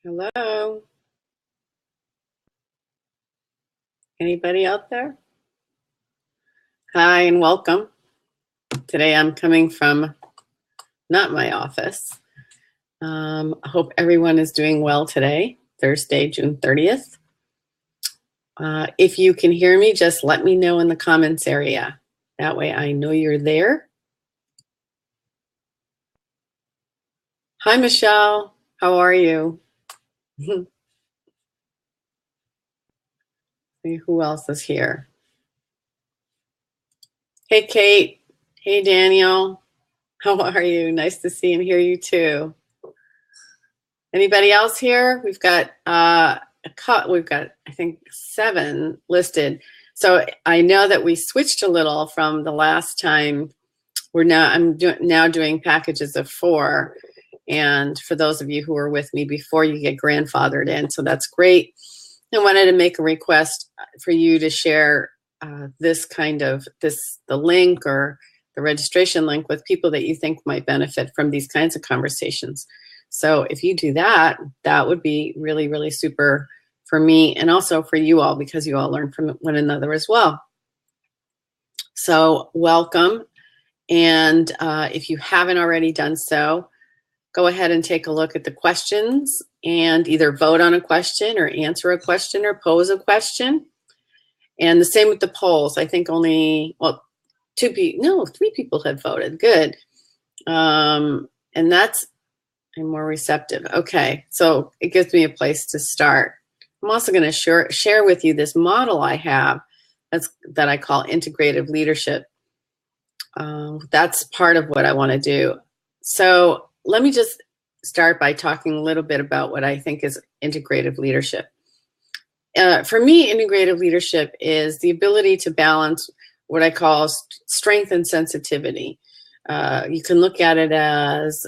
Hello? Anybody out there? Hi and welcome. Today I'm coming from not my office. I hope everyone is doing well today, Thursday, June 30th. If you can hear me, just let me know in the comments area. That way I know you're there. Hi, Michelle. How are you? See who else is here. Hey, Kate. Hey, Daniel. How are you? Nice to see and hear you too. Anybody else here? We've got I think 7 listed. So I know that we switched a little from the last time. I'm now doing packages of 4. And for those of you who were with me before, you get grandfathered in. So that's great. I wanted to make a request for you to share the link or the registration link with people that you think might benefit from these kinds of conversations. So if you do that, that would be really, really super for me and also for you all, because you all learn from one another as well. So welcome. And if you haven't already done so, go ahead and take a look at the questions and either vote on a question or answer a question or pose a question. And the same with the polls. I think only, 3 people have voted. Good. And that's, I'm more receptive. Okay, so it gives me a place to start. I'm also going to share with you this model I have that I call Integrative Leadership. That's part of what I want to do. So let me just start by talking a little bit about what I think is integrative leadership. For me, integrative leadership is the ability to balance what I call strength and sensitivity. You can look at it as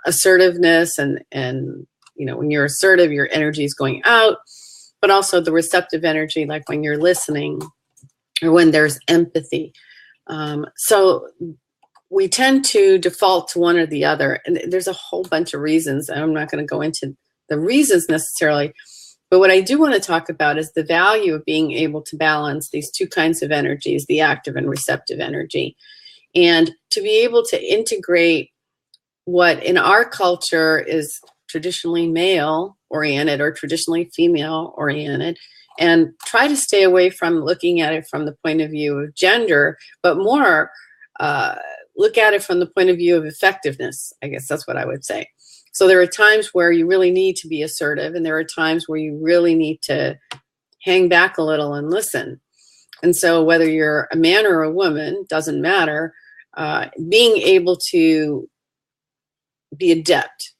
assertiveness, and when you're assertive, your energy is going out, but also the receptive energy, like when you're listening or when there's empathy. So we tend to default to one or the other, and there's a whole bunch of reasons. I'm not going to go into the reasons necessarily, but what I do want to talk about is the value of being able to balance these 2 kinds of energies, the active and receptive energy, and to be able to integrate what in our culture is traditionally male-oriented or traditionally female-oriented, and try to stay away from looking at it from the point of view of gender, but more look at it from the point of view of effectiveness. I guess that's what I would say. So there are times where you really need to be assertive, and there are times where you really need to hang back a little and listen. And so whether you're a man or a woman, doesn't matter, being able to be adept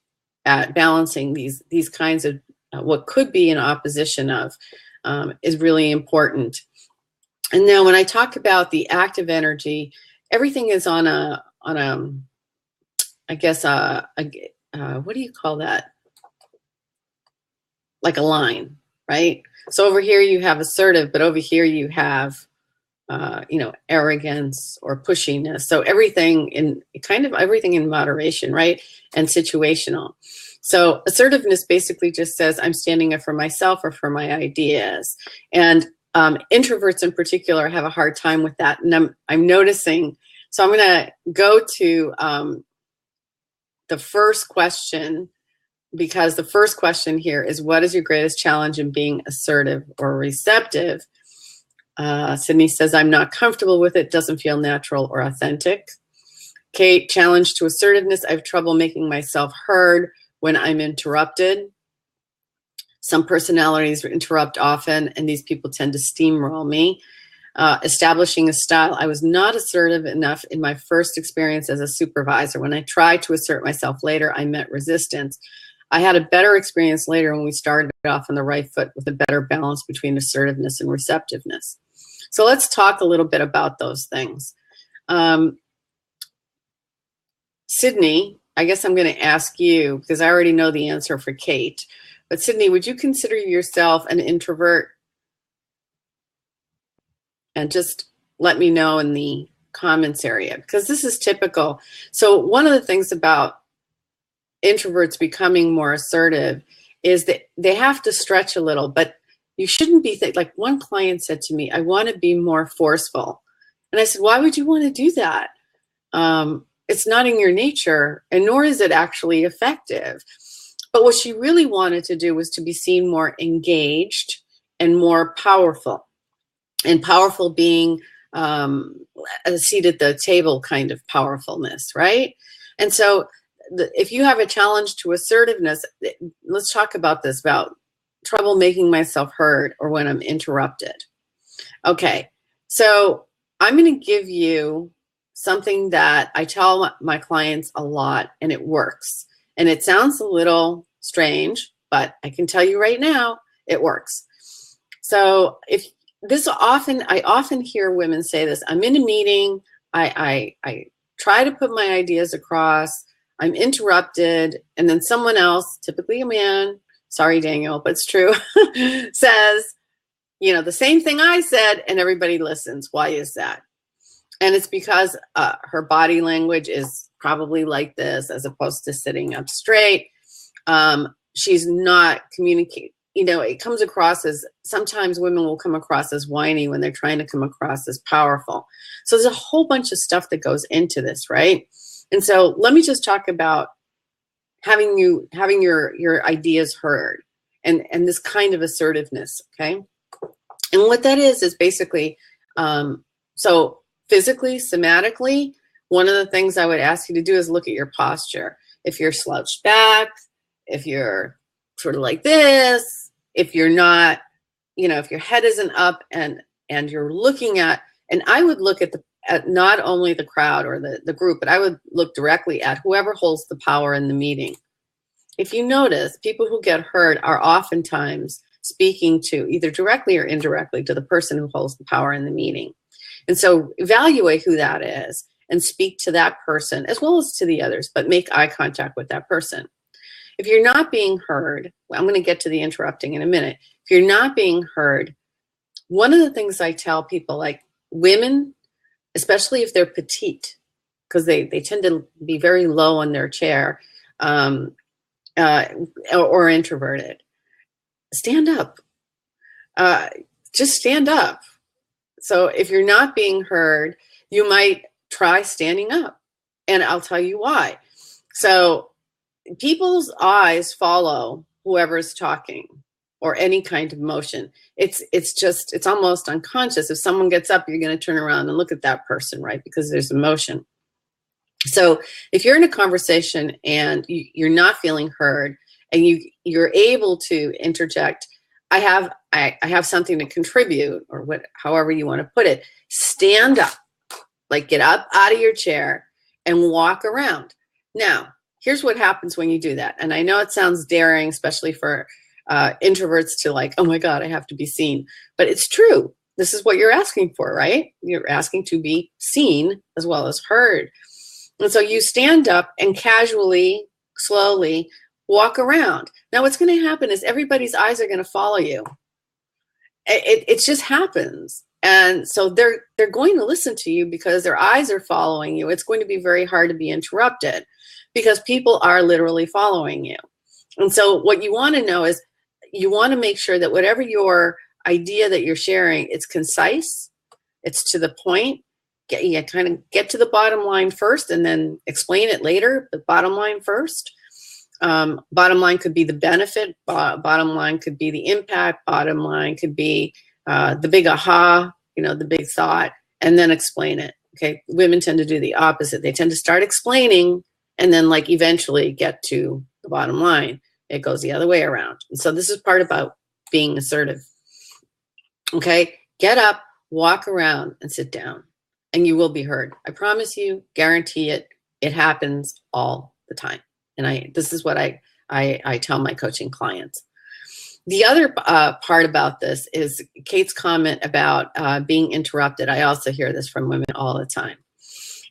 at balancing these kinds of what could be an opposition of is really important. And now when I talk about the active energy, everything is on what do you call that? Like a line, right? So over here you have assertive, but over here you have, arrogance or pushiness. So everything in moderation, right? And situational. So assertiveness basically just says I'm standing up for myself or for my ideas. And introverts in particular have a hard time with that. And I'm noticing. So I'm going to go to the first question, because the first question here is, what is your greatest challenge in being assertive or receptive? Sydney says, I'm not comfortable with it. Doesn't feel natural or authentic. Kate, challenge to assertiveness. I have trouble making myself heard when I'm interrupted. Some personalities interrupt often, and these people tend to steamroll me. Establishing a style. I was not assertive enough in my first experience as a supervisor. When I tried to assert myself later, I met resistance. I had a better experience later when we started off on the right foot with a better balance between assertiveness and receptiveness. So let's talk a little bit about those things. Sydney, I guess I'm going to ask you, because I already know the answer for Kate, but Sydney, would you consider yourself an introvert? And just let me know in the comments area, because this is typical. So one of the things about introverts becoming more assertive is that they have to stretch a little, but you shouldn't be like one client said to me, I want to be more forceful. And I said, why would you want to do that? It's not in your nature, and nor is it actually effective. But what she really wanted to do was to be seen more engaged and more powerful. And powerful being a seat at the table kind of powerfulness, right? And so if you have a challenge to assertiveness, let's talk about this, about trouble making myself heard or when I'm interrupted. Okay, so I'm going to give you something that I tell my clients a lot, and it works. And it sounds a little strange, but I can tell you right now, it works. So I often hear women say this. I'm in a meeting. I try to put my ideas across. I'm interrupted, and then someone else, typically a man, sorry, Daniel, but it's true, says, the same thing I said, and everybody listens. Why is that? And it's because her body language is probably like this, as opposed to sitting up straight. She's not communicating. It comes across as, sometimes women will come across as whiny when they're trying to come across as powerful. So there's a whole bunch of stuff that goes into this, right? And so let me just talk about having your ideas heard and this kind of assertiveness, okay? And what that is basically, so physically, somatically, one of the things I would ask you to do is look at your posture. If you're slouched back, if you're sort of like this, if you're not, if your head isn't up and you're looking at, and I would look at not only the crowd or the group, but I would look directly at whoever holds the power in the meeting. If you notice, people who get heard are oftentimes speaking to, either directly or indirectly, to the person who holds the power in the meeting. And so evaluate who that is and speak to that person as well as to the others, but make eye contact with that person. If you're not being heard, I'm going to get to the interrupting in a minute. If you're not being heard, one of the things I tell people, like women, especially if they're petite, because they tend to be very low on their chair, or introverted, stand up. Just stand up. So if you're not being heard, you might try standing up, and I'll tell you why. So people's eyes follow whoever's talking or any kind of motion. It's almost unconscious. If someone gets up, you're going to turn around and look at that person, right? Because there's emotion. So if you're in a conversation and you're not feeling heard and you're able to interject, I have something to contribute, or however you want to put it, stand up, like get up out of your chair and walk around. Now, here's what happens when you do that. And I know it sounds daring, especially for introverts, to like, oh my God, I have to be seen. But it's true. This is what you're asking for, right? You're asking to be seen as well as heard. And so you stand up and casually, slowly walk around. Now what's going to happen is everybody's eyes are going to follow you. It just happens. And so they're going to listen to you because their eyes are following you. It's going to be very hard to be interrupted because people are literally following you. And so what you want to know is you want to make sure that whatever your idea that you're sharing, it's concise, it's to the point. Kind of get to the bottom line first and then explain it later, but bottom line first. Bottom line could be the benefit, bottom line could be the impact, bottom line could be the big aha, the big thought, and then explain it. Okay, women tend to do the opposite. They tend to start explaining and then like eventually get to the bottom line. It goes the other way around. And so this is part about being assertive. Okay, get up, walk around, and sit down, and you will be heard. I promise you, guarantee it. It happens all the time. And this is what I tell my coaching clients. The other part about this is Kate's comment about being interrupted. I also hear this from women all the time.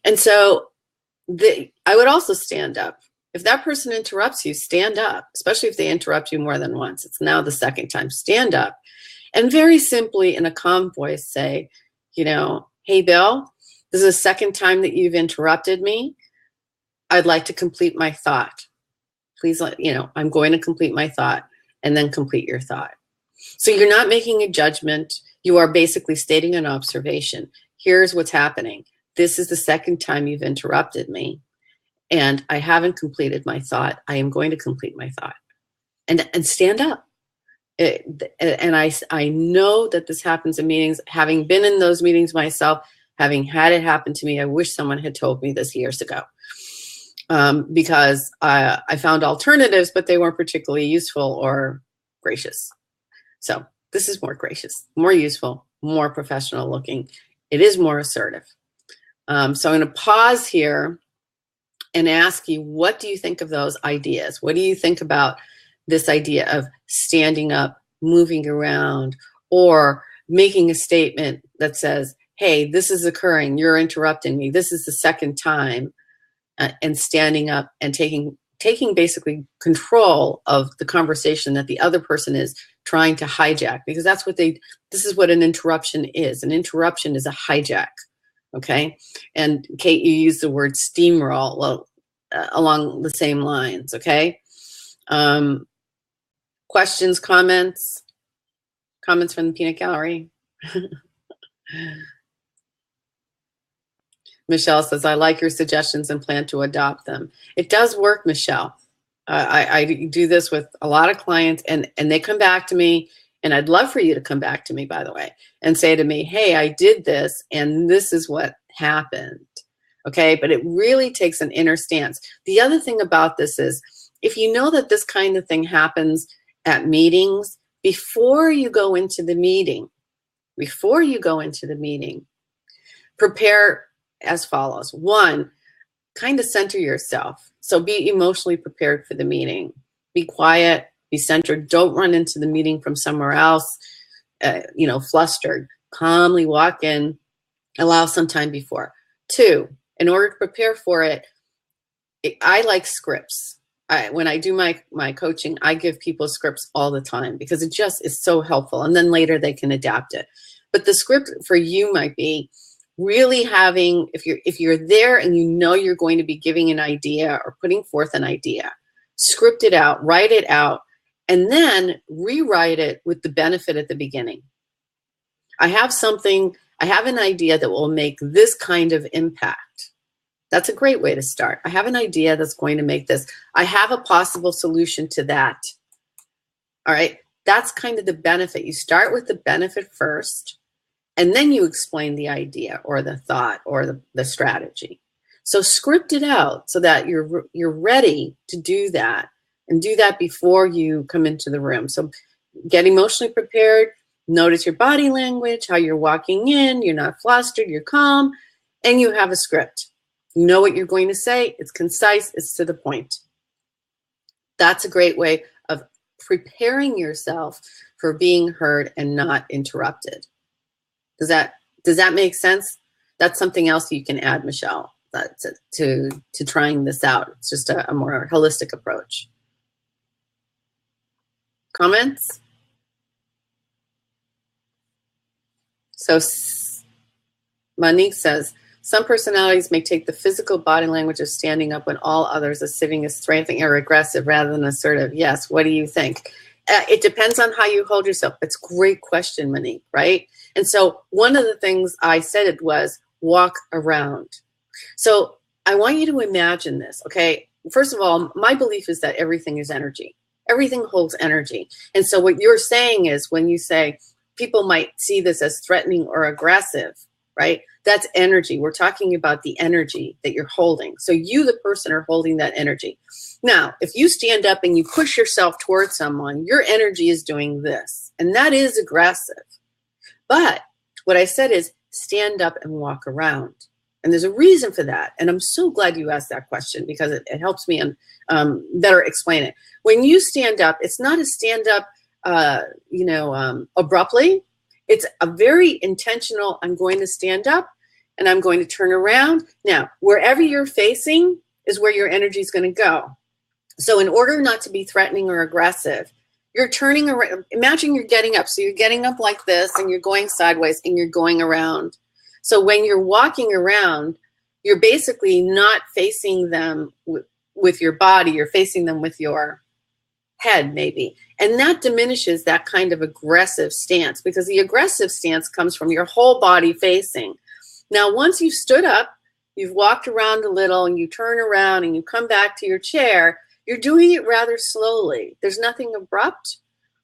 And so I would also stand up. If that person interrupts you, stand up, especially if they interrupt you more than once. It's now the second time. Stand up. And very simply in a calm voice say, hey, Bill, this is the second time that you've interrupted me. I'd like to complete my thought. Please I'm going to complete my thought. and then complete your thought. So you're not making a judgment. You are basically stating an observation. Here's what's happening. This is the second time you've interrupted me, and I haven't completed my thought. I am going to complete my thought. And stand up. And I know that this happens in meetings. Having been in those meetings myself, having had it happen to me, I wish someone had told me this years ago. Because I found alternatives, but they weren't particularly useful or gracious. So this is more gracious, more useful, more professional looking. It is more assertive. So I'm going to pause here and ask you, what do you think of those ideas? What do you think about this idea of standing up, moving around, or making a statement that says, hey, this is occurring, you're interrupting me, this is the second time, and standing up and taking basically control of the conversation that the other person is trying to hijack, because that's what this is what an interruption is. An interruption is a hijack, okay? And Kate, you used the word steamroll along the same lines, okay? Questions, comments from the peanut gallery? Michelle says, I like your suggestions and plan to adopt them. It does work, Michelle. I do this with a lot of clients, and they come back to me, and I'd love for you to come back to me, by the way, and say to me, hey, I did this, and this is what happened. Okay, but it really takes an inner stance. The other thing about this is, if you know that this kind of thing happens at meetings, before you go into the meeting, prepare as follows. One, kind of center yourself. So be emotionally prepared for the meeting. Be quiet, be centered. Don't run into the meeting from somewhere else, flustered. Calmly walk in, allow some time before. Two, in order to prepare for it, I like scripts. When I do my coaching, I give people scripts all the time because it just is so helpful. And then later they can adapt it. But the script for you might be really having, if you're there and you know you're going to be giving an idea or putting forth an idea, script it out, write it out, and then rewrite it with the benefit at the beginning. I have an idea that will make this kind of impact. That's a great way to start. I have an idea that's going to make this. I have a possible solution to that. All right. That's kind of the benefit. You start with the benefit first, and then you explain the idea or the thought or the strategy. So script it out so that you're ready to do that, and do that before you come into the room. So get emotionally prepared. Notice your body language, how you're walking in. You're not flustered. You're calm, and you have a script. You know what you're going to say. It's concise. It's to the point. That's a great way of preparing yourself for being heard and not interrupted. Does that make sense? That's something else you can add, Michelle, to trying this out. It's just a more holistic approach. Comments? So Monique says, some personalities may take the physical body language of standing up when all others are sitting as threatening or aggressive rather than assertive. Yes, what do you think? It depends on how you hold yourself. It's a great question, Monique, right? And so one of the things I said was walk around. So I want you to imagine this, okay? First of all, my belief is that everything is energy. Everything holds energy. And so what you're saying is, when you say people might see this as threatening or aggressive, right? That's energy. We're talking about the energy that you're holding. So you, the person, are holding that energy. Now, if you stand up and you push yourself towards someone, your energy is doing this, and that is aggressive. But what I said is stand up and walk around. And there's a reason for that. And I'm so glad you asked that question, because it helps me better explain it. When you stand up, it's not a stand up, abruptly. It's a very intentional, I'm going to stand up and I'm going to turn around. Now, wherever you're facing is where your energy is going to go. So in order not to be threatening or aggressive, you're turning around. Imagine you're getting up. So you're getting up like this, and you're going sideways, and you're going around. So when you're walking around, you're basically not facing them with your body. You're facing them with your head maybe. And that diminishes that kind of aggressive stance, because the aggressive stance comes from your whole body facing. Now, once you've stood up, you've walked around a little, and you turn around and you come back to your chair, you're doing it rather slowly. There's nothing abrupt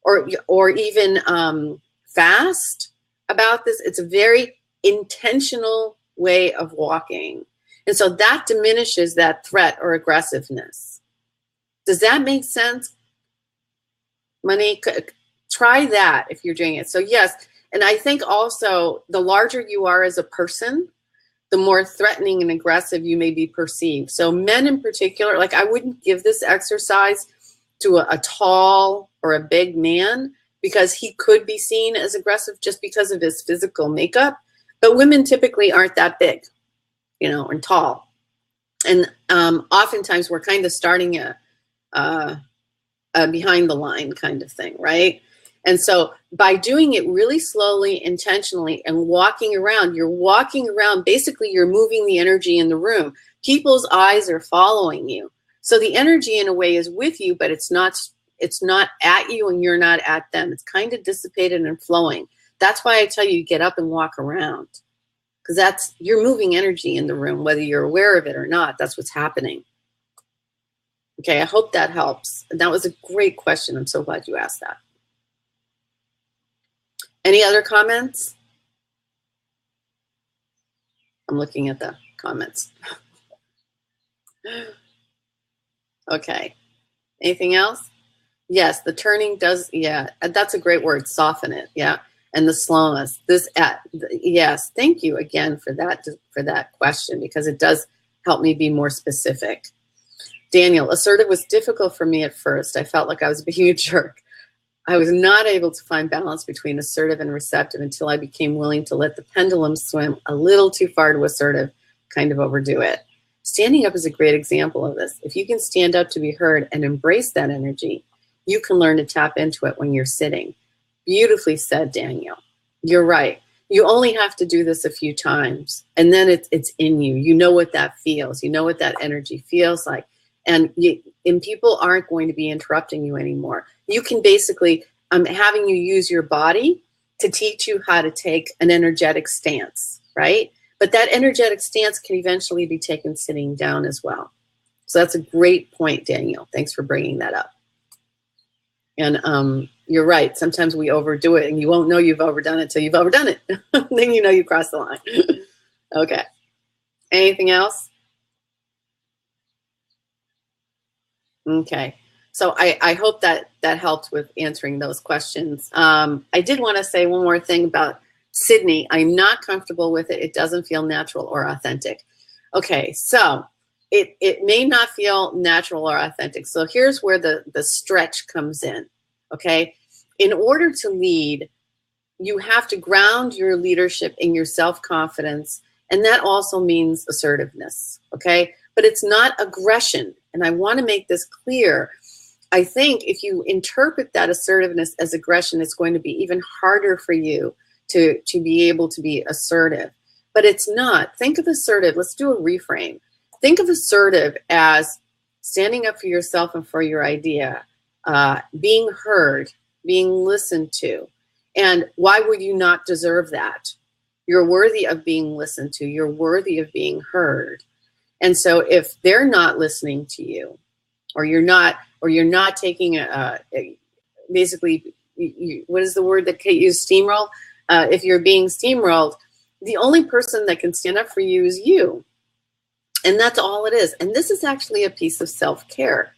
or even fast about this. It's a very intentional way of walking. And so that diminishes that threat or aggressiveness. Does that make sense? Monique, try that if you're doing it. So yes, and I think also the larger you are as a person, the more threatening and aggressive you may be perceived. So men in particular, like I wouldn't give this exercise to a tall or a big man, because he could be seen as aggressive just because of his physical makeup. But women typically aren't that big, you know, and tall. And oftentimes we're kind of starting a behind the line kind of thing, right? And so by doing it really slowly, intentionally, and walking around, you're walking around, basically you're moving the energy in the room. People's eyes are following you. So the energy in a way is with you, but it's not at you and you're not at them. It's kind of dissipated and flowing. That's why I tell you, get up and walk around, because you're moving energy in the room, whether you're aware of it or not. That's what's happening. Okay, I hope that helps. And that was a great question. I'm so glad you asked that. Any other comments? I'm looking at the comments. Okay. Anything else? Yes, the turning does, yeah, that's a great word, soften it, yeah. And the slowness. Yes, thank you again for that question, because it does help me be more specific. Daniel, assertive was difficult for me at first. I felt like I was being a jerk. I was not able to find balance between assertive and receptive until I became willing to let the pendulum swim a little too far to assertive, kind of overdo it. Standing up is a great example of this. If you can stand up to be heard and embrace that energy, you can learn to tap into it when you're sitting. Beautifully said, Daniel. You're right. You only have to do this a few times, and then it's in you. You know what that feels. You know what that energy feels like. And people aren't going to be interrupting you anymore. You can basically, having you use your body to teach you how to take an energetic stance, right? But that energetic stance can eventually be taken sitting down as well. So that's a great point, Daniel. Thanks for bringing that up. And you're right. Sometimes we overdo it, and you won't know you've overdone it until you've overdone it. Then you know you crossed the line. Okay. Anything else? Okay. So I hope that helped with answering those questions. I did want to say one more thing about Sydney. I'm not comfortable with it. It doesn't feel natural or authentic. Okay, so it may not feel natural or authentic. So here's where the stretch comes in, okay? In order to lead, you have to ground your leadership in your self-confidence, and that also means assertiveness, okay? But it's not aggression, and I want to make this clear. I think if you interpret that assertiveness as aggression, it's going to be even harder for you to be able to be assertive. But it's not. Think of assertive. Let's do a reframe. Think of assertive as standing up for yourself and for your idea, being heard, being listened to. And why would you not deserve that? You're worthy of being listened to. You're worthy of being heard. And so if they're not listening to you, or you're not taking basically, what is the word that Kate used, steamroll? If you're being steamrolled, the only person that can stand up for you is you. And that's all it is. And this is actually a piece of self-care.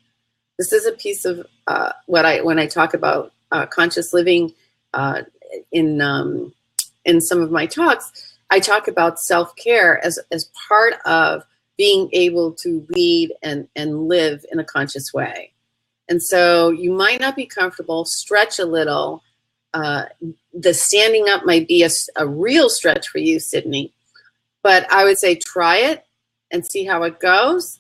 This is a piece of when I talk about conscious living in some of my talks, I talk about self-care as part of being able to lead and live in a conscious way. And so you might not be comfortable, stretch a little. The standing up might be a real stretch for you, Sydney, but I would say try it and see how it goes.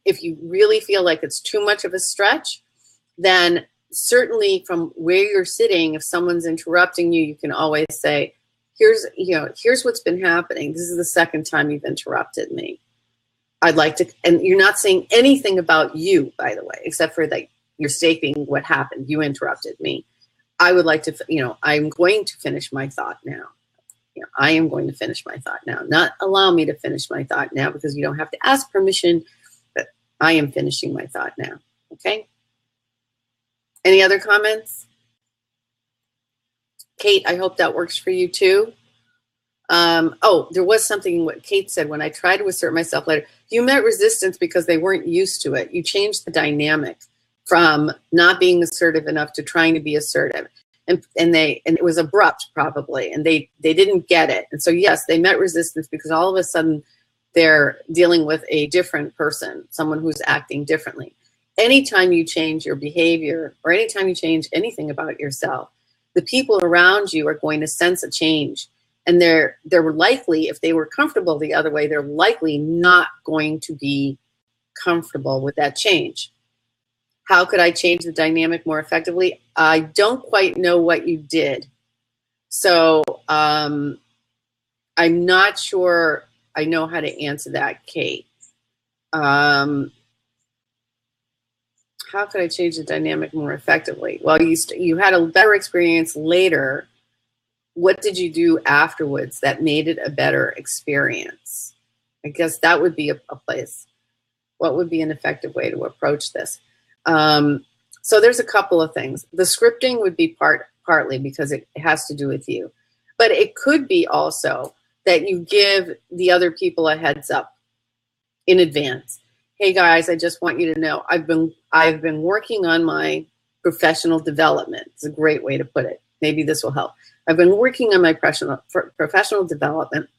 If you really feel like it's too much of a stretch, then certainly from where you're sitting, if someone's interrupting you, you can always say, here's what's been happening. This is the second time you've interrupted me. I'd like to, and you're not saying anything about you, by the way, except for that you're stating what happened. You interrupted me. I would like to, I'm going to finish my thought now. I am going to finish my thought now. Not allow me to finish my thought now, because you don't have to ask permission, but I am finishing my thought now. Okay? Any other comments? Kate, I hope that works for you too. Oh, there was something what Kate said. When I tried to assert myself later, you met resistance because they weren't used to it. You changed the dynamic from not being assertive enough to trying to be assertive. And it was abrupt probably, and they didn't get it. And so yes, they met resistance because all of a sudden they're dealing with a different person, someone who's acting differently. Anytime you change your behavior, or anytime you change anything about yourself, the people around you are going to sense a change. And they're likely, if they were comfortable the other way, they're likely not going to be comfortable with that change. How could I change the dynamic more effectively? I don't quite know what you did. So I'm not sure I know how to answer that, Kate. How could I change the dynamic more effectively? Well, you had a better experience later. What did you do afterwards that made it a better experience? I guess that would be a place. What would be an effective way to approach this? So there's a couple of things. The scripting would be partly because it has to do with you. But it could be also that you give the other people a heads up in advance. Hey guys, I just want you to know I've been working on my professional development. It's a great way to put it. Maybe this will help. I've been working on my professional development.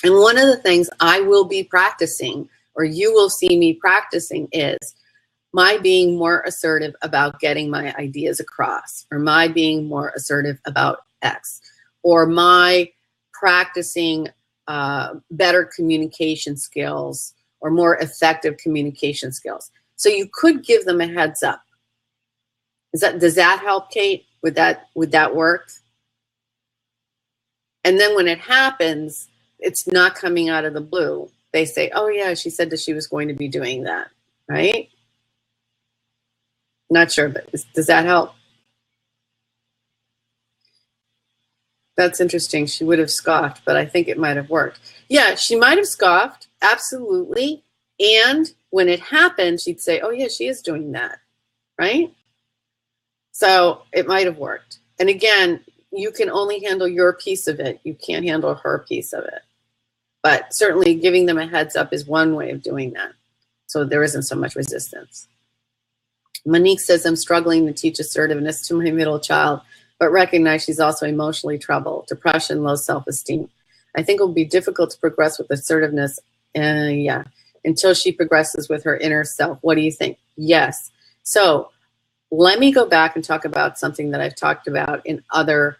And one of the things I will be practicing, or you will see me practicing, is my being more assertive about getting my ideas across, or my being more assertive about X, or my practicing better communication skills, or more effective communication skills. So you could give them a heads up. Does that help, Kate? Would that work? And then when it happens, it's not coming out of the blue. They say, oh yeah, she said that she was going to be doing that, right? Not sure, but does that help? That's interesting. She would have scoffed, but I think it might have worked. Yeah, she might have scoffed, absolutely. And when it happened, she'd say, oh yeah, she is doing that, right? So it might have worked. And again, you can only handle your piece of it. You can't handle her piece of it. But certainly giving them a heads up is one way of doing that. So there isn't so much resistance. Monique says, I'm struggling to teach assertiveness to my middle child, but recognize she's also emotionally troubled, depression, low self-esteem. I think it will be difficult to progress with assertiveness, until she progresses with her inner self. What do you think? Yes. So let me go back and talk about something that I've talked about at other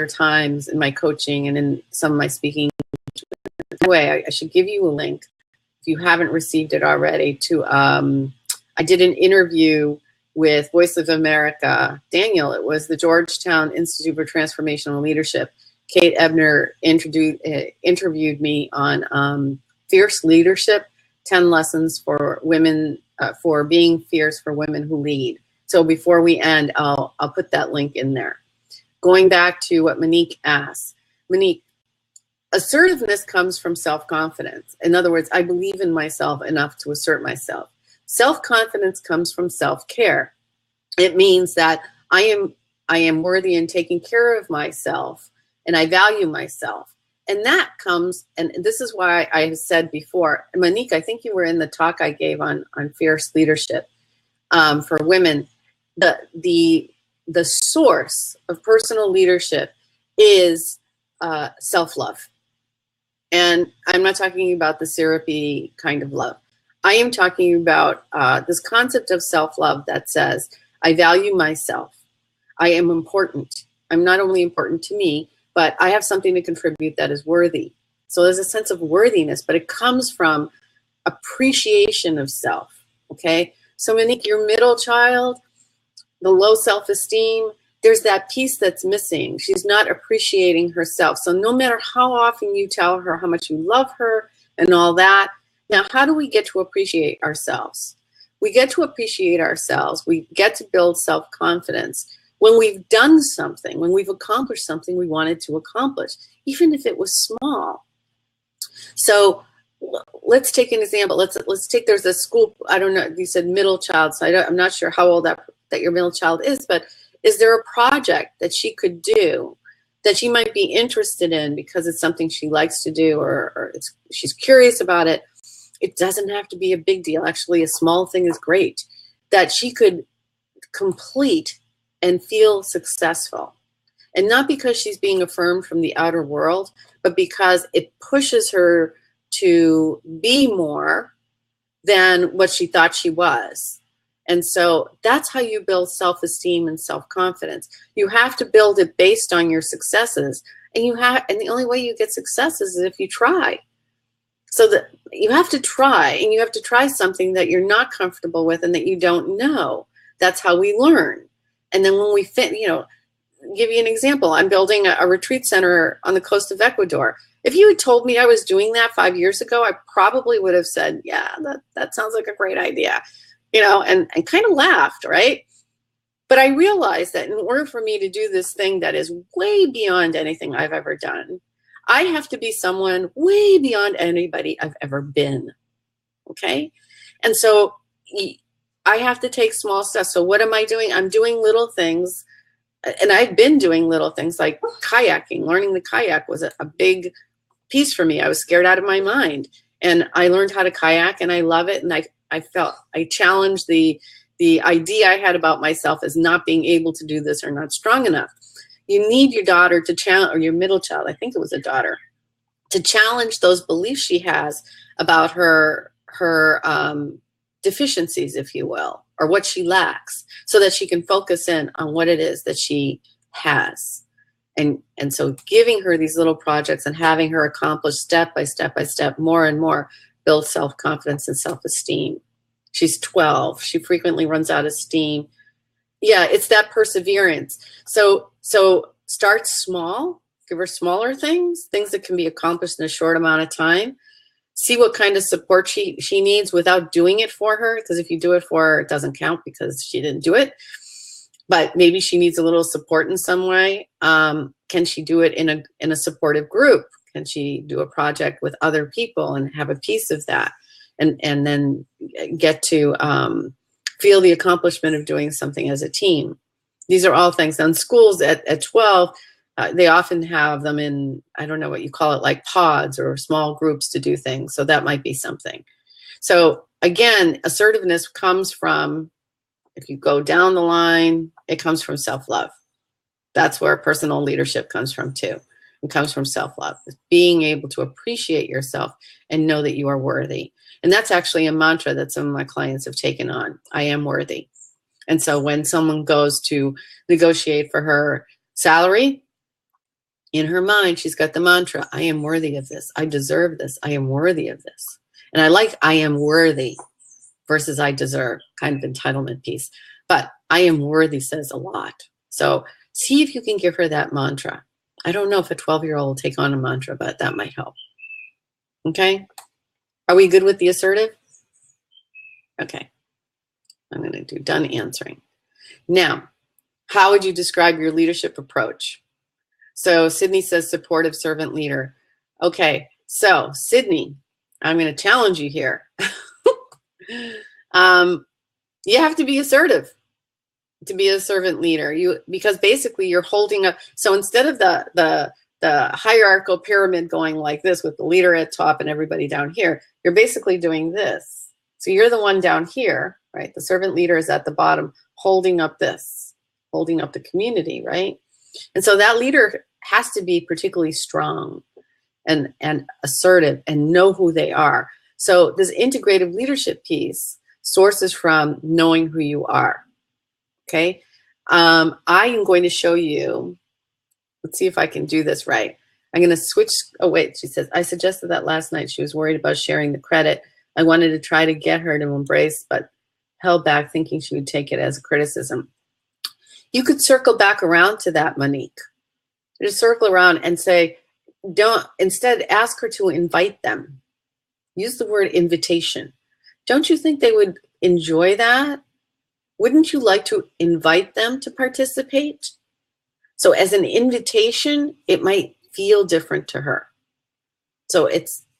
times in my coaching and in some of my speaking. Anyway, I should give you a link if you haven't received it already to, I did an interview with Voice of America, Daniel. It was the Georgetown Institute for Transformational Leadership. Kate Ebner interviewed me on fierce leadership, 10 lessons for women, for being fierce for women who lead. So before we end, I'll put that link in there. Going back to what Monique asked. Monique, assertiveness comes from self-confidence. In other words, I believe in myself enough to assert myself. Self-confidence comes from self-care. It means that I am worthy in taking care of myself, and I value myself. And that comes, and this is why I said before, Monique, I think you were in the talk I gave on fierce leadership for women. The source of personal leadership is self-love. And I'm not talking about the syrupy kind of love. I am talking about this concept of self-love that says, I value myself. I am important. I'm not only important to me, but I have something to contribute that is worthy. So there's a sense of worthiness, but it comes from appreciation of self, okay? So Monique, your middle child, the low self-esteem, there's that piece that's missing. She's not appreciating herself. So no matter how often you tell her how much you love her and all that, now how do we get to appreciate ourselves? we get to appreciate ourselves. We get to build self-confidence when we've done something, when we've accomplished something we wanted to accomplish, even if it was small. So let's take an example. Let's take, there's a school, I don't know, you said middle child, so I'm not sure how old that your middle child is, but is there a project that she could do that she might be interested in because it's something she likes to do, or she's curious about it? It doesn't have to be a big deal. Actually, a small thing is great that she could complete and feel successful. And not because she's being affirmed from the outer world, but because it pushes her to be more than what she thought she was. And so that's how you build self-esteem and self-confidence. You have to build it based on your successes, and the only way you get successes is if you try. So that you have to try, and you have to try something that you're not comfortable with and that you don't know. That's how we learn. And then when we give you an example. I'm building a retreat center on the coast of Ecuador. If you had told me I was doing that 5 years ago, I probably would have said, yeah, that sounds like a great idea, and kind of laughed, right? But I realized that in order for me to do this thing that is way beyond anything I've ever done, I have to be someone way beyond anybody I've ever been, okay? And so I have to take small steps. So what am I doing? I'm doing little things. And I've been doing little things like kayaking. Learning the kayak was a big piece for me. I was scared out of my mind. And I learned how to kayak, and I love it. And I challenged the idea I had about myself as not being able to do this or not strong enough. You need your daughter to challenge, or your middle child, I think it was a daughter, to challenge those beliefs she has about her deficiencies, if you will, or what she lacks, so that she can focus in on what it is that she has. And so giving her these little projects and having her accomplish step by step by step, more and more, builds self-confidence and self-esteem. She's 12. She frequently runs out of steam. Yeah, it's that perseverance. So start small. Give her smaller things that can be accomplished in a short amount of time. See what kind of support she needs without doing it for her, because if you do it for her, it doesn't count because she didn't do it. But maybe she needs a little support in some way. Can she do it in a supportive group? Can she do a project with other people and have a piece of that, and then get to feel the accomplishment of doing something as a team? These are all things. Now in schools at 12, they often have them in, I don't know what you call it, like pods or small groups to do things. So that might be something. So again, assertiveness comes from, if you go down the line, it comes from self-love. That's where personal leadership comes from too. It comes from self-love. It's being able to appreciate yourself and know that you are worthy. And that's actually a mantra that some of my clients have taken on. I am worthy. And so when someone goes to negotiate for her salary, in her mind, she's got the mantra, I am worthy of this. I deserve this. I am worthy of this. And I like I am worthy versus I deserve, kind of entitlement piece. But I am worthy says a lot. So see if you can give her that mantra. I don't know if a 12-year-old will take on a mantra, but that might help. Okay? Are we good with the assertive? Okay. I'm going to do done answering. Now, how would you describe your leadership approach? So Sydney says supportive servant leader. Okay, so Sydney, I'm going to challenge you here. You have to be assertive to be a servant leader. Because basically you're holding up. So instead of the hierarchical pyramid going like this with the leader at top and everybody down here, you're basically doing this. So you're the one down here, right? The servant leader is at the bottom holding up this, holding up the community, right? And so that leader has to be particularly strong and assertive and know who they are. So this integrative leadership piece sources from knowing who you are. Okay. I am going to show you, let's see if I can do this right. I'm going to switch. Oh, wait, she says, I suggested that last night. She was worried about sharing the credit. I wanted to try to get her to embrace, but held back thinking she would take it as a criticism. You could circle back around to that, Monique. Just circle around and say, instead ask her to invite them. Use the word invitation. Don't you think they would enjoy that, wouldn't you like to invite them to participate? So as an invitation, it might feel different to her. So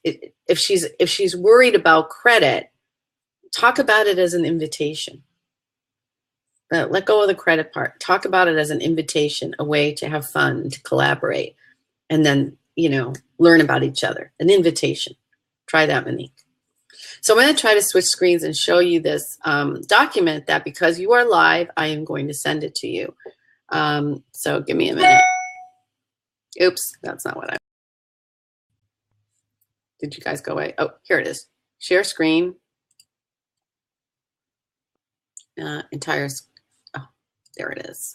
if she's worried about credit, talk about it as an invitation. Let go of the credit part. Talk about it as an invitation, a way to have fun, to collaborate, and then, you know, learn about each other. An invitation. Try that, Monique. So I'm going to try to switch screens and show you this document that, because you are live, I am going to send it to you. So give me a minute. Oops, that's not what I... Did you guys go away? Oh, here it is. Share screen. Entire... Oh, there it is.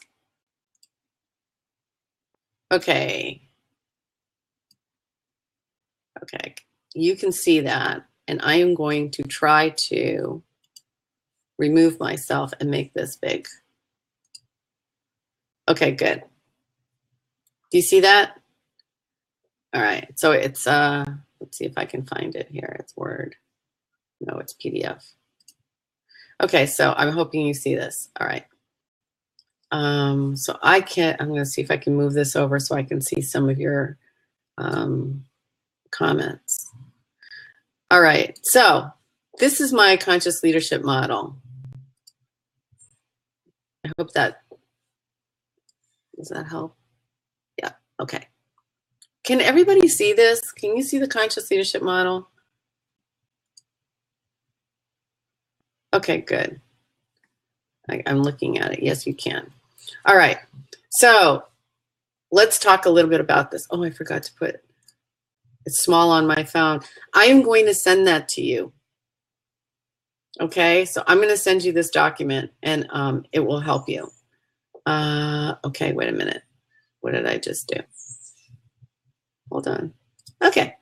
Okay. Okay, you can see that. And I am going to try to remove myself and make this big. Okay, good. Do you see that? All right, so it's, let's see if I can find it here. It's Word. No, it's PDF. Okay, so I'm hoping you see this. All right. So I'm going to see if I can move this over so I can see some of your comments. All right, so this is my conscious leadership model. I hope that, does that help? Yeah, okay. Can everybody see this? Can you see the conscious leadership model? Okay, good. I'm looking at it. Yes, you can. All right, so let's talk a little bit about this. Oh, I forgot to put, it's small on my phone. I am going to send that to you. Okay, so I'm going to send you this document, and it will help you. Okay, wait a minute. What did I just do? Hold on. Okay,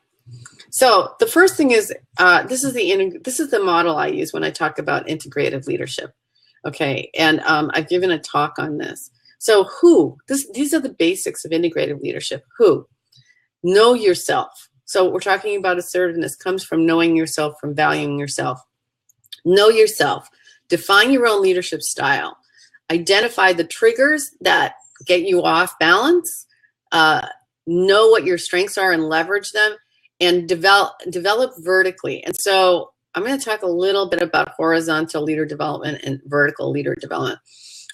so the first thing is this is the model I use when I talk about integrative leadership. Okay, and I've given a talk on this. So these are the basics of integrative leadership. Who? Know yourself. So we're talking about assertiveness comes from knowing yourself, from valuing yourself. Know yourself. Define your own leadership style. Identify the triggers that get you off balance. Know what your strengths are and leverage them, and develop vertically. And so I'm going to talk a little bit about horizontal leader development and vertical leader development.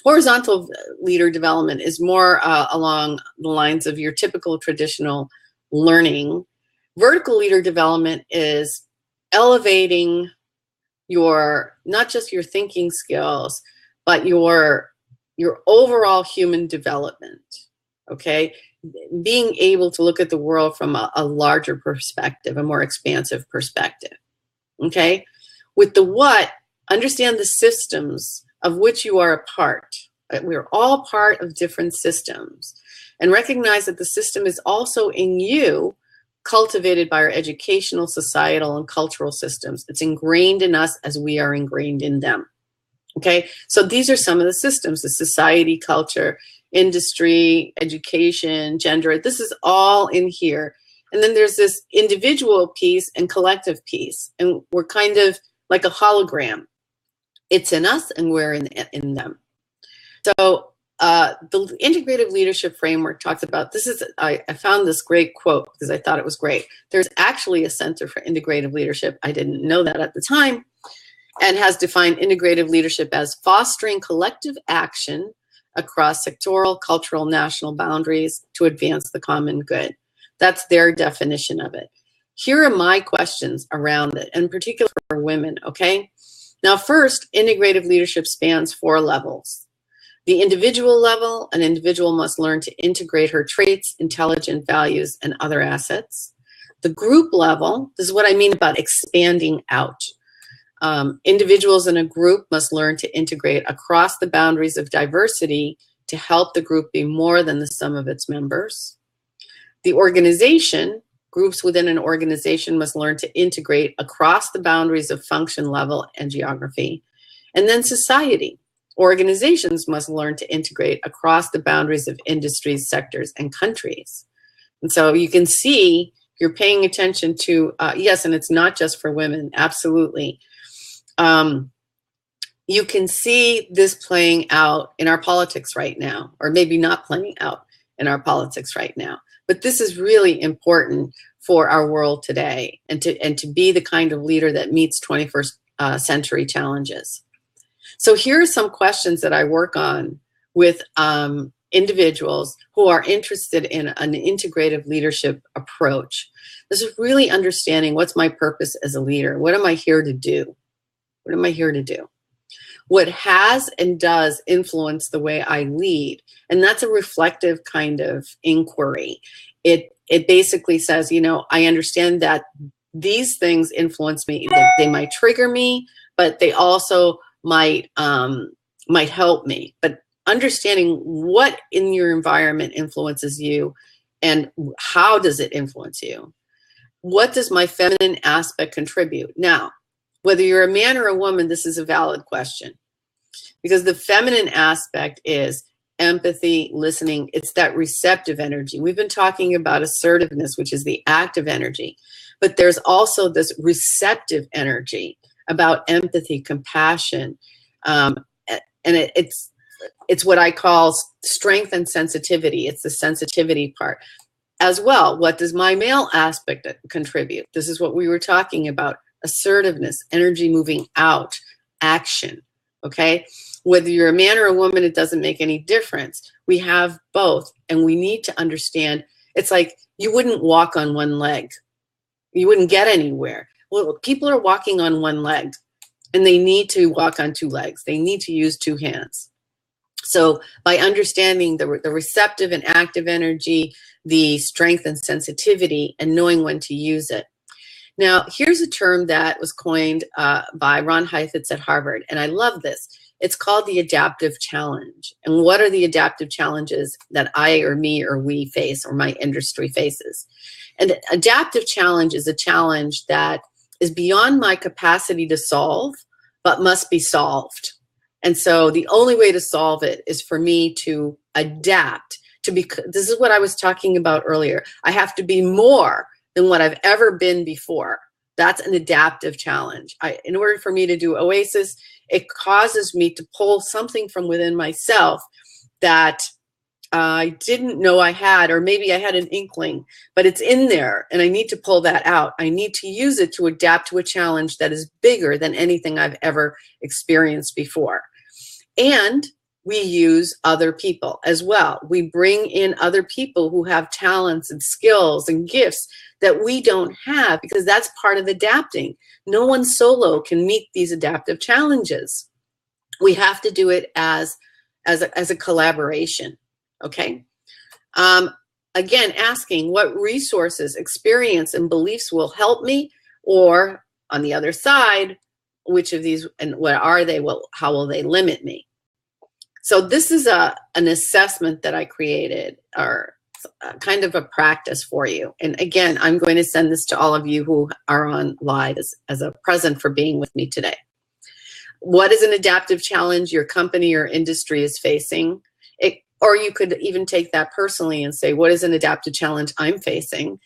Horizontal leader development is more along the lines of your typical traditional learning. Vertical leader development is elevating your, not just your thinking skills, but your overall human development, okay? Being able to look at the world from a larger perspective, a more expansive perspective, okay? With the what, understand the systems of which you are a part. We're all part of different systems, and recognize that the system is also in you, cultivated by our educational, societal, and cultural systems. It's ingrained in us as we are ingrained in them. Okay, so these are some of the systems: the society, culture, industry, education, gender. This is all in here. And then there's this individual piece and collective piece, and we're kind of like a hologram. It's in us, and we're in them. So the integrative leadership framework talks about, this is, I found this great quote because I thought it was great. There's actually a Center for Integrative Leadership. I didn't know that at the time, and has defined integrative leadership as fostering collective action across sectoral, cultural, national boundaries to advance the common good. That's their definition of it. Here are my questions around it, in particular for women, okay? Now, first, integrative leadership spans 4 levels. The individual level, an individual must learn to integrate her traits, intelligent values, and other assets. The group level, this is what I mean about expanding out. Individuals in a group must learn to integrate across the boundaries of diversity to help the group be more than the sum of its members. The organization, groups within an organization must learn to integrate across the boundaries of function level and geography. And then society. Organizations must learn to integrate across the boundaries of industries, sectors, and countries. And so you can see you're paying attention to, yes, and it's not just for women, absolutely. you can see this playing out in our politics right now, or maybe not playing out in our politics right now. But this is really important for our world today, and to be the kind of leader that meets 21st century challenges. So here are some questions that I work on with individuals who are interested in an integrative leadership approach. This is really understanding, what's my purpose as a leader? What am I here to do? What am I here to do? What has and does influence the way I lead? And that's a reflective kind of inquiry. It basically says, you know, I understand that these things influence me. They might trigger me, but they also might help me. But understanding what in your environment influences you and how does it influence you? What does my feminine aspect contribute? Now, whether you're a man or a woman, this is a valid question, because the feminine aspect is empathy, listening. It's that receptive energy. We've been talking about assertiveness, which is the active energy, but there's also this receptive energy about empathy, compassion, and it's what I call strength and sensitivity. It's the sensitivity part as well. What does my male aspect contribute? This is what we were talking about: assertiveness, energy moving out, action. Okay, whether you're a man or a woman, it doesn't make any difference. We have both, and we need to understand. It's like you wouldn't walk on one leg. You wouldn't get anywhere. Well, people are walking on one leg, and they need to walk on two legs. They need to use two hands. So by understanding the receptive and active energy, the strength and sensitivity, and knowing when to use it. Now, here's a term that was coined by Ron Heifetz at Harvard, and I love this. It's called the adaptive challenge. And what are the adaptive challenges that I or me or we face, or my industry faces? And adaptive challenge is a challenge that is beyond my capacity to solve, but must be solved. And so the only way to solve it is for me to adapt, to be, this is what I was talking about earlier. I have to be more than what I've ever been before. That's an adaptive challenge. In order for me to do Oasis, it causes me to pull something from within myself that I didn't know I had, or maybe I had an inkling, but it's in there and I need to pull that out. I need to use it to adapt to a challenge that is bigger than anything I've ever experienced before. And we use other people as well. We bring in other people who have talents and skills and gifts that we don't have, because that's part of adapting. No one solo can meet these adaptive challenges. We have to do it as a collaboration, okay? Again, asking what resources, experience, and beliefs will help me, or on the other side, which of these and what are they? Well, how will they limit me? So this is an assessment that I created, or kind of a practice for you. And again, I'm going to send this to all of you who are on live as a present for being with me today. What is an adaptive challenge your company or industry is facing? Or you could even take that personally and say, what is an adaptive challenge I'm facing?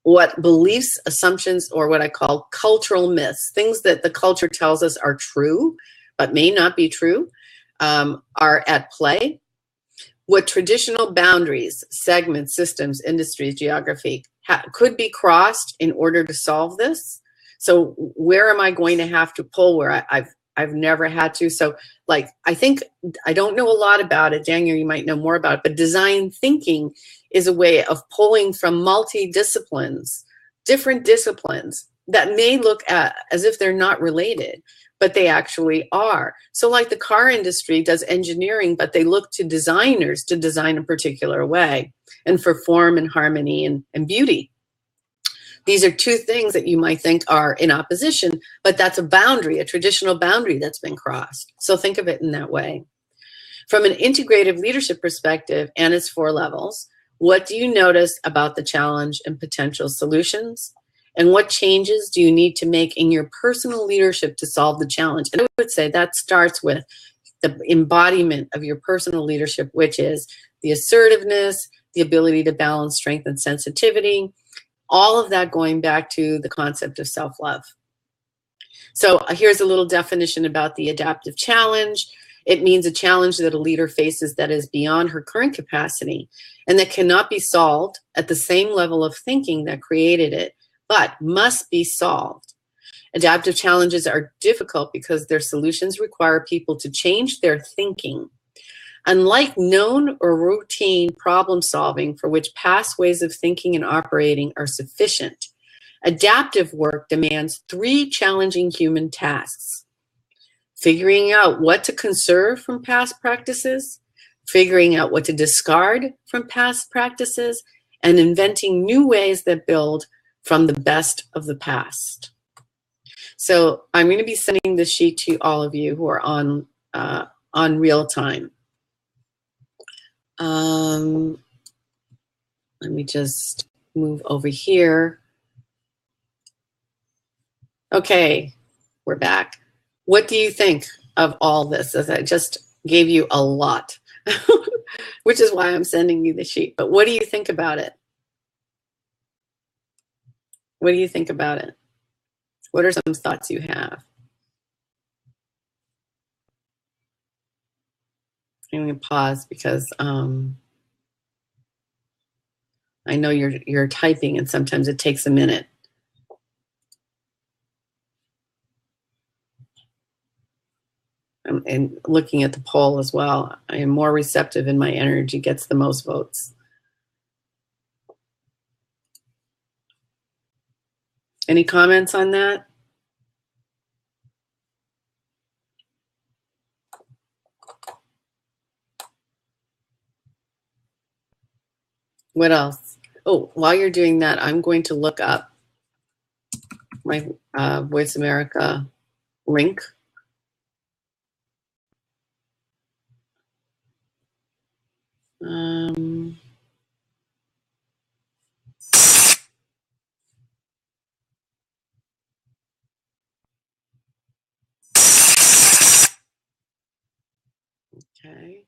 What beliefs, assumptions, or what I call cultural myths, things that the culture tells us are true, but may not be true, are at play. What traditional boundaries, segments, systems, industries, geography could be crossed in order to solve this. So where am I going to have to pull where I've never had to? So like, I don't know a lot about it. Daniel, you might know more about it, but design thinking is a way of pulling from multi-disciplines, different disciplines that may look at as if they're not related, but they actually are. So like the car industry does engineering, but they look to designers to design a particular way, and for form and harmony and beauty. These are two things that you might think are in opposition, but that's a boundary, a traditional boundary that's been crossed. So think of it in that way. From an integrative leadership perspective and its 4 levels, what do you notice about the challenge and potential solutions? And what changes do you need to make in your personal leadership to solve the challenge? And I would say that starts with the embodiment of your personal leadership, which is the assertiveness, the ability to balance strength and sensitivity, all of that going back to the concept of self-love. So here's a little definition about the adaptive challenge. It means a challenge that a leader faces that is beyond her current capacity and that cannot be solved at the same level of thinking that created it, but must be solved. Adaptive challenges are difficult because their solutions require people to change their thinking. Unlike known or routine problem solving for which past ways of thinking and operating are sufficient, adaptive work demands 3 challenging human tasks: figuring out what to conserve from past practices, figuring out what to discard from past practices, and inventing new ways that build from the best of the past. So I'm going to be sending this sheet to all of you who are on real time. Let me just move over here. Okay, we're back. What do you think of all this? As I just gave you a lot, which is why I'm sending you the sheet. But what do you think about it? What do you think about it? What are some thoughts you have? I'm going to pause because I know you're typing and sometimes it takes a minute. And looking at the poll as well, I am more receptive and my energy gets the most votes. Any comments on that? What else? Oh, while you're doing that, I'm going to look up my Voice America link. Okay.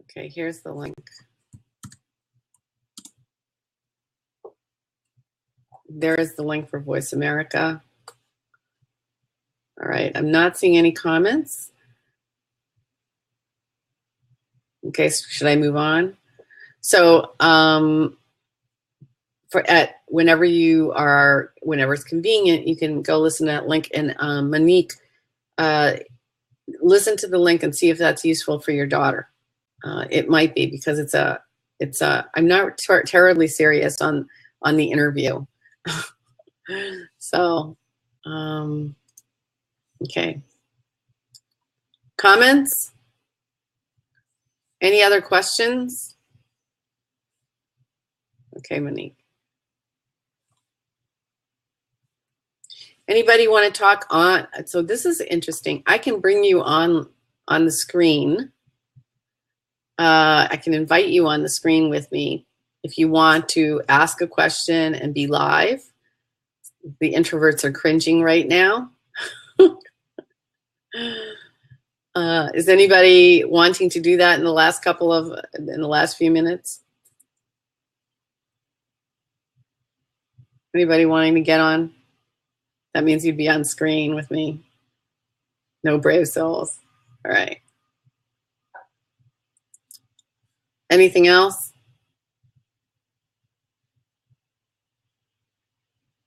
Okay, here's the link. There is the link for Voice America. All right, I'm not seeing any comments. Okay, so should I move on? So whenever it's convenient, you can go listen to that link. And Monique, listen to the link and see if that's useful for your daughter. It might be, because I'm not terribly serious on the interview. So, okay. Comments? Any other questions? Okay, Monique. Anybody want to talk on? So this is interesting. I can bring you on the screen. I can invite you on the screen with me if you want to ask a question and be live. The introverts are cringing right now. Is anybody wanting to do that in the last few minutes? Anybody wanting to get on? That means you'd be on screen with me. No brave souls. All right. Anything else?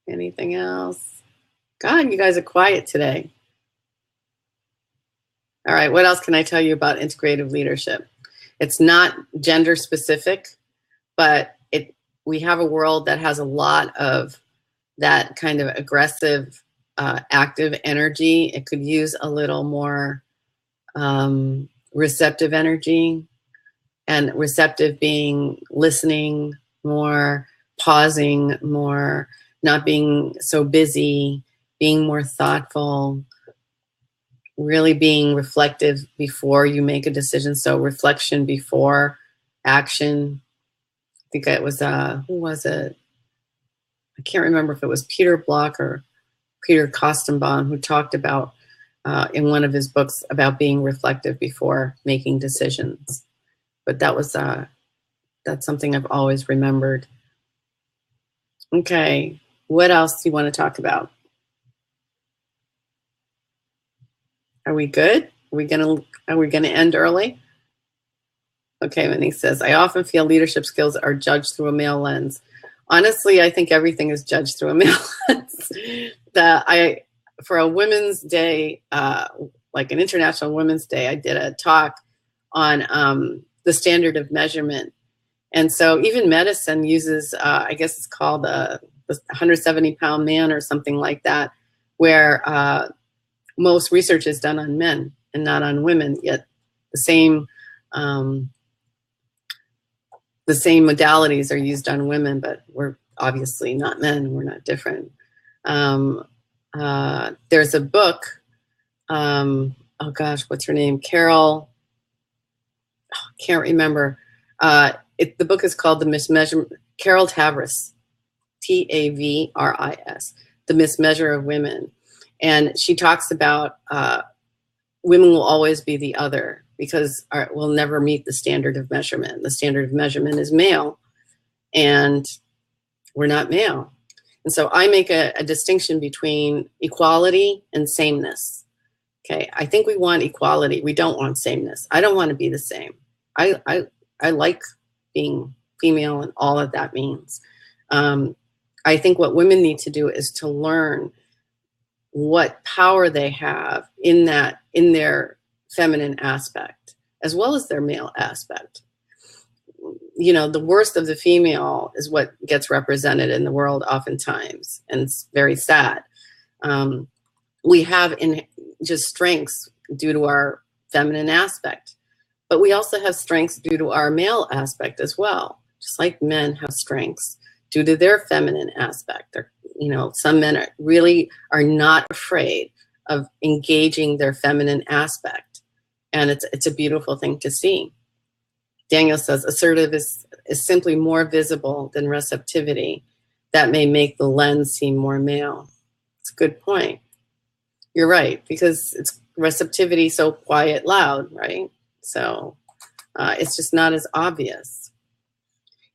Anything else? God, you guys are quiet today. All right, what else can I tell you about integrative leadership? It's not gender specific, but we have a world that has a lot of that kind of aggressive, active energy. It could use a little more receptive energy, and receptive being listening more, pausing more, not being so busy, being more thoughtful, really being reflective before you make a decision. So reflection before action. I think it was, who was it? I can't remember if it was Peter Block or Peter Kostenbaum who talked about in one of his books about being reflective before making decisions. But that was that's something I've always remembered. Okay, what else do you want to talk about? Are we good? Are we gonna end early? Okay, Minnie says, I often feel leadership skills are judged through a male lens. Honestly, I think everything is judged through a male lens. For a Women's Day, like an International Women's Day, I did a talk on the standard of measurement. And so even medicine uses, I guess it's called the 170-pound man or something like that, where most research is done on men and not on women, yet the same modalities are used on women, but we're obviously not men. We're not different. There's a book. Oh gosh, what's her name? Carol. Oh, can't remember. The book is called The Mismeasurement. Carol Tavris, Tavris, The Mismeasure of Women, and she talks about women will always be the other because we'll never meet the standard of measurement. The standard of measurement is male, and we're not male. And so I make a distinction between equality and sameness. Okay, I think we want equality. We don't want sameness. I don't want to be the same. I like being female and all that that means. I think what women need to do is to learn what power they have in their feminine aspect, as well as their male aspect. You know, the worst of the female is what gets represented in the world oftentimes, and it's very sad. We have just strengths due to our feminine aspect, but we also have strengths due to our male aspect as well. Just like men have strengths due to their feminine aspect. Some men really are not afraid of engaging their feminine aspect, and it's a beautiful thing to see. Daniel says, assertive is simply more visible than receptivity. That may make the lens seem more male. It's a good point. You're right, because it's receptivity so quiet, loud, right? So it's just not as obvious.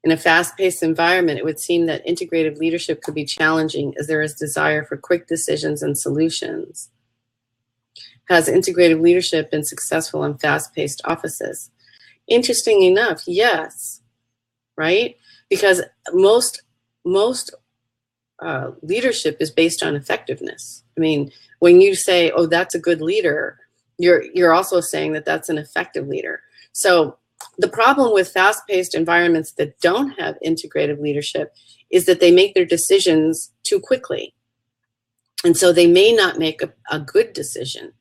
In a fast-paced environment, it would seem that integrative leadership could be challenging as there is desire for quick decisions and solutions. Has integrative leadership been successful in fast-paced offices? Interesting enough, yes, right? Because most leadership is based on effectiveness. I mean, when you say, "Oh, that's a good leader," you're also saying that that's an effective leader. So the problem with fast-paced environments that don't have integrative leadership is that they make their decisions too quickly, and so they may not make a good decision.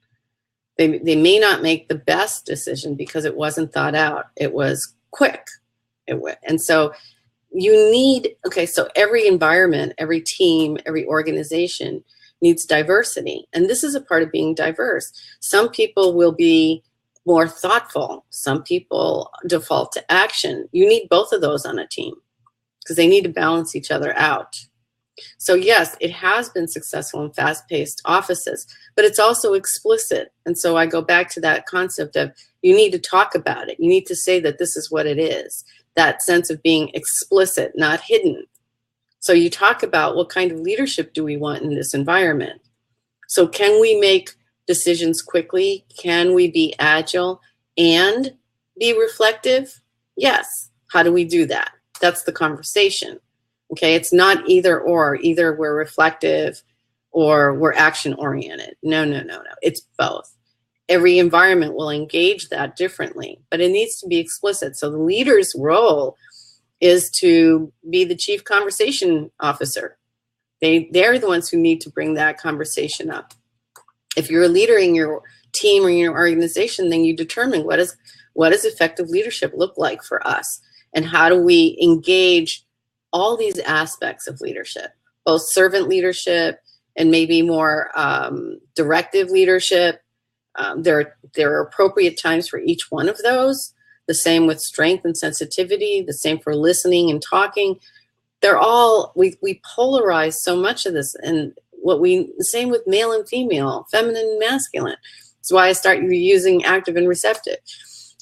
They may not make the best decision because it wasn't thought out. It was quick. And so you need, so every environment, every team, every organization needs diversity. And this is a part of being diverse. Some people will be more thoughtful. Some people default to action. You need both of those on a team because they need to balance each other out. So yes, it has been successful in fast-paced offices, but it's also explicit. And so I go back to that concept of you need to talk about it. You need to say that this is what it is. That sense of being explicit, not hidden. So you talk about what kind of leadership do we want in this environment? So can we make decisions quickly? Can we be agile and be reflective? Yes. How do we do that? That's the conversation. Okay, it's not either or. Either we're reflective or we're action oriented. No. It's both. Every environment will engage that differently, but it needs to be explicit. So the leader's role is to be the chief conversation officer. They're the ones who need to bring that conversation up. If you're a leader in your team or your organization, then you determine what does effective leadership look like for us, and how do we engage all these aspects of leadership, both servant leadership and maybe more directive leadership. There are appropriate times for each one of those. The same with strength and sensitivity, the same for listening and talking. They're all, we polarize so much of this, and the same with male and female, feminine and masculine. That's why I start using active and receptive.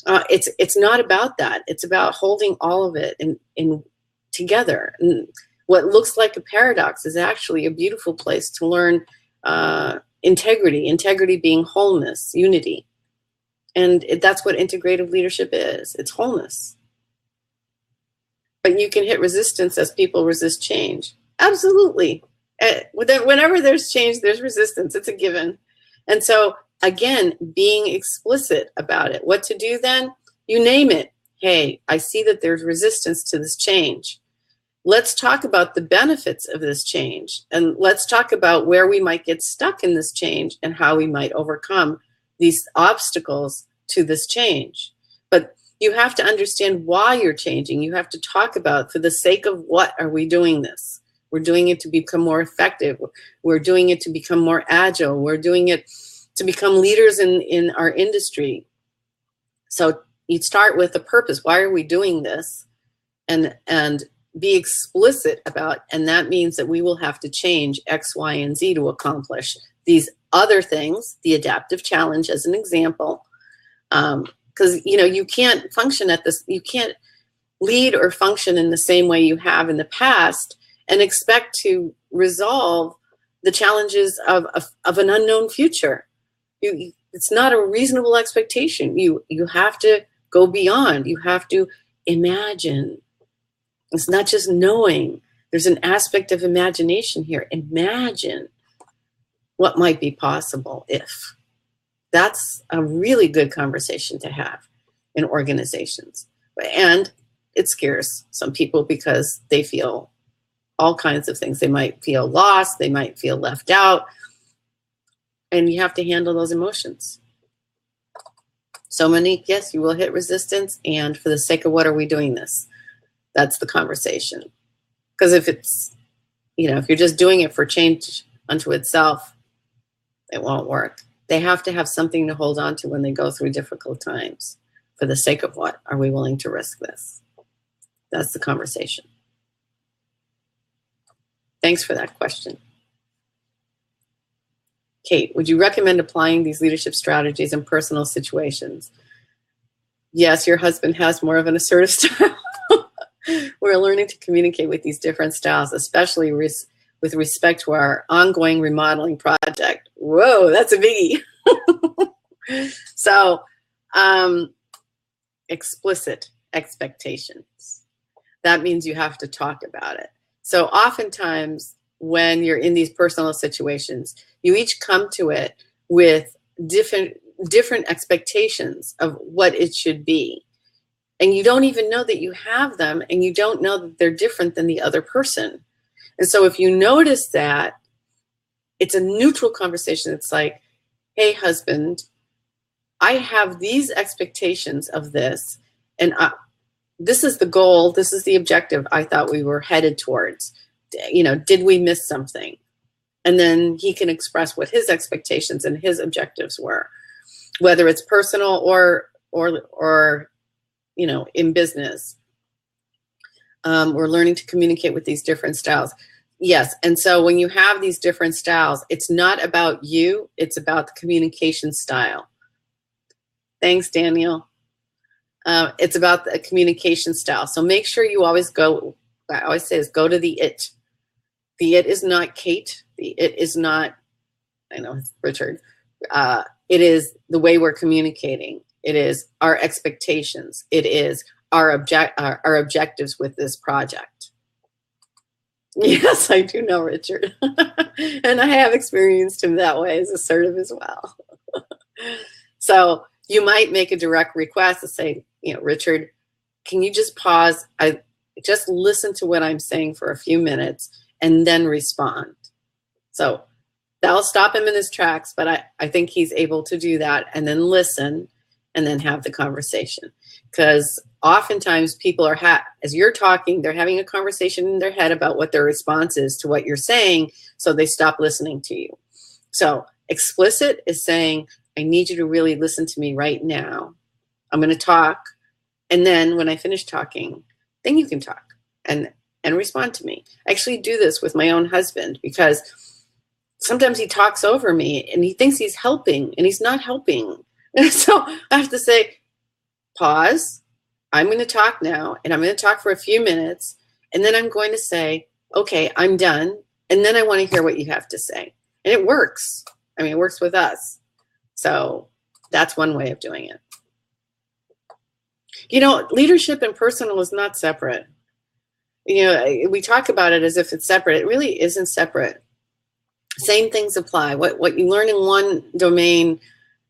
It's not about that. It's about holding all of it in together. And What looks like a paradox is actually a beautiful place to learn integrity being wholeness, unity. And that's what integrative leadership is. It's wholeness. But you can hit resistance as people resist change. Absolutely. Whenever there's change, there's resistance. It's a given. And so, again, being explicit about it. What to do then? You name it. Hey, I see that there's resistance to this change. Let's talk about the benefits of this change. And let's talk about where we might get stuck in this change and how we might overcome these obstacles to this change. But you have to understand why you're changing. You have to talk about, for the sake of what are we doing this? We're doing it to become more effective. We're doing it to become more agile. We're doing it to become leaders in our industry. So you start with the purpose. Why are we doing this? And be explicit about, and that means that we will have to change X, Y, and Z to accomplish these other things, the adaptive challenge as an example. Because, you can't function you can't lead or function in the same way you have in the past and expect to resolve the challenges of an unknown future. It's not a reasonable expectation. You have to go beyond. You have to imagine. It's not just knowing. There's an aspect of imagination here. Imagine what might be possible if. That's a really good conversation to have in organizations. And it scares some people because they feel all kinds of things. They might feel lost. They might feel left out. And you have to handle those emotions. So Monique, yes, you will hit resistance. And for the sake of what are we doing this? That's the conversation. Because if it's, if you're just doing it for change unto itself, it won't work. They have to have something to hold on to when they go through difficult times. For the sake of what are we willing to risk this? That's the conversation. Thanks for that question. Kate, would you recommend applying these leadership strategies in personal situations? Yes, your husband has more of an assertive style. We're learning to communicate with these different styles, especially with respect to our ongoing remodeling project. Whoa, that's a biggie. So, explicit expectations. That means you have to talk about it. So oftentimes when you're in these personal situations, you each come to it with different expectations of what it should be. And you don't even know that you have them, and you don't know that they're different than the other person. And so if you notice that, it's a neutral conversation. It's like, hey, husband, I have these expectations of this, and this is the goal, this is the objective I thought we were headed towards. Did we miss something? And then he can express what his expectations and his objectives were, whether it's personal or in business. We're learning to communicate with these different styles. Yes, and so when you have these different styles, it's not about you, it's about the communication style. Thanks, Daniel. It's about the communication style. So make sure you always go, I always say is go to the it. The it is not Kate. The it is not, I know it's Richard. It is the way we're communicating. It is our expectations. It is our objectives with this project. Yes, I do know Richard. And I have experienced him that way, as assertive as well. So you might make a direct request to say, Richard, can you just pause? I just listen to what I'm saying for a few minutes and then respond. So that'll stop him in his tracks, but I think he's able to do that and then listen and then have the conversation. Because oftentimes people are, as you're talking, they're having a conversation in their head about what their response is to what you're saying, so they stop listening to you. So explicit is saying, I need you to really listen to me right now. I'm going to talk, and then when I finish talking, then you can talk and respond to me. I actually do this with my own husband because sometimes he talks over me and he thinks he's helping and he's not helping. So I have to say, pause. I'm going to talk now, and I'm going to talk for a few minutes, and then I'm going to say, okay, I'm done. And then I want to hear what you have to say. And it works. I mean, it works with us. So that's one way of doing it. You know, leadership and personal is not separate. You know, we talk about it as if it's separate. It really isn't separate. Same things apply. What you learn in one domain,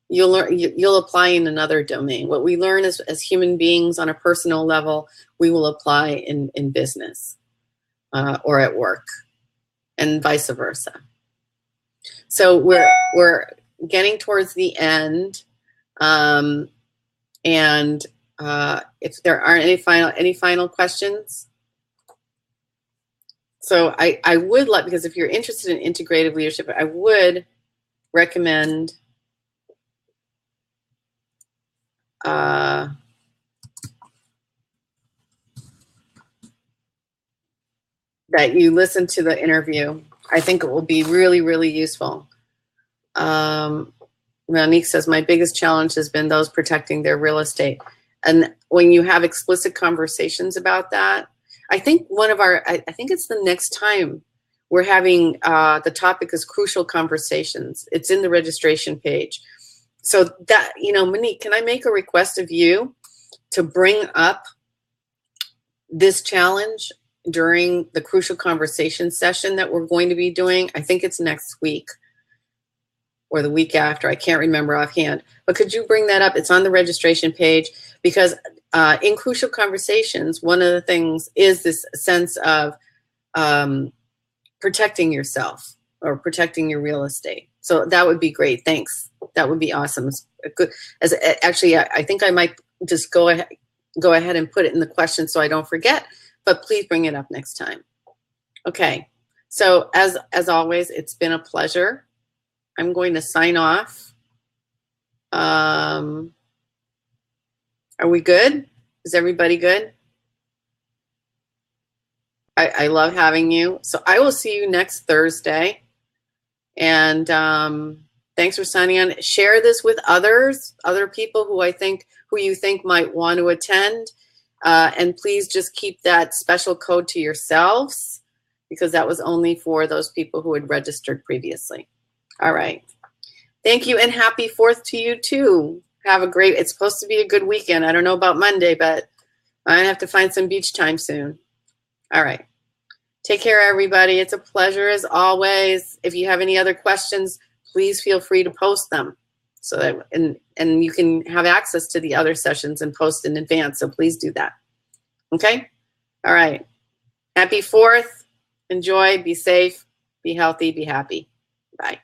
you'll apply in another domain. What we learn as human beings on a personal level, we will apply in business or at work, and vice versa. So we're getting towards the end, and if there aren't any final questions. So I would like, because if you're interested in integrative leadership, I would recommend that you listen to the interview. I think it will be really, really useful. Monique says, my biggest challenge has been those protecting their real estate. And when you have explicit conversations about that, I think I think it's the next time we're having, the topic is crucial conversations. It's in the registration page. So that, you know, Monique, can I make a request of you to bring up this challenge during the crucial conversation session that we're going to be doing? I think it's next week or the week after. I can't remember offhand. But could you bring that up? It's on the registration page, because in crucial conversations, one of the things is this sense of protecting yourself or protecting your real estate. So that would be great. Thanks. That would be awesome. Good. Actually, I think I might just go ahead and put it in the question so I don't forget. But please bring it up next time. Okay. So as always, it's been a pleasure. I'm going to sign off. Are we good? Is everybody good? I love having you. So I will see you next Thursday. And thanks for signing on. Share this with other people who you think might want to attend. And please just keep that special code to yourselves, because that was only for those people who had registered previously. All right. Thank you, and happy 4th to you too. Have a great, it's supposed to be a good weekend. I don't know about Monday, but I have to find some beach time soon. All right. Take care, everybody. It's a pleasure as always. If you have any other questions, please feel free to post them so that, and you can have access to the other sessions and post in advance. So please do that. Okay. All right. Happy 4th. Enjoy, be safe, be healthy, be happy. Bye.